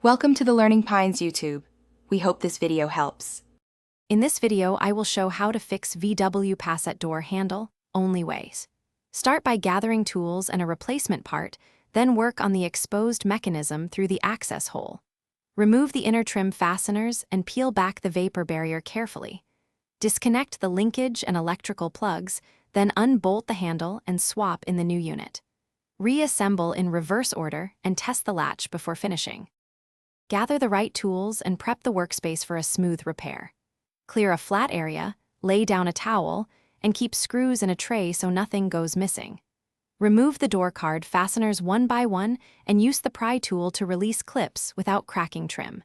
Welcome to the Learning Pines YouTube. We hope this video helps. In this video, I will show how to fix VW Passat door handle, only ways. Start by gathering tools and a replacement part, then work on the exposed mechanism through the access hole. Remove the inner trim fasteners and peel back the vapor barrier carefully. Disconnect the linkage and electrical plugs, then unbolt the handle and swap in the new unit. Reassemble in reverse order and test the latch before finishing. Gather the right tools and prep the workspace for a smooth repair. Clear a flat area, lay down a towel, and keep screws in a tray so nothing goes missing. Remove the door card fasteners one by one and use the pry tool to release clips without cracking trim.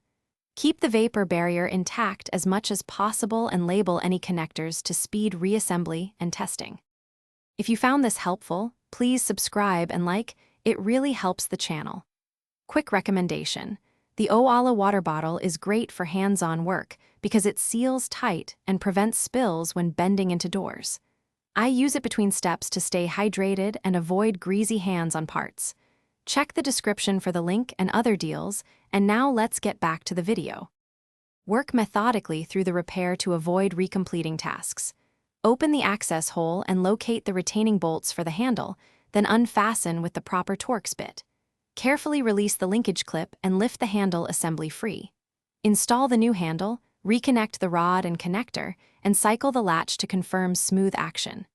Keep the vapor barrier intact as much as possible and label any connectors to speed reassembly and testing. If you found this helpful, please subscribe and like, it really helps the channel. Quick recommendation. The Owala water bottle is great for hands-on work because it seals tight and prevents spills when bending into doors. I use it between steps to stay hydrated and avoid greasy hands on parts. Check the description for the link and other deals, and now let's get back to the video. Work methodically through the repair to avoid recompleting tasks. Open the access hole and locate the retaining bolts for the handle, then unfasten with the proper Torx bit. Carefully release the linkage clip and lift the handle assembly free. Install the new handle, reconnect the rod and connector, and cycle the latch to confirm smooth action.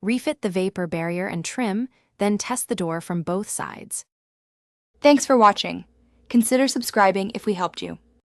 Refit the vapor barrier and trim, then test the door from both sides. Thanks for watching. Consider subscribing if we helped you.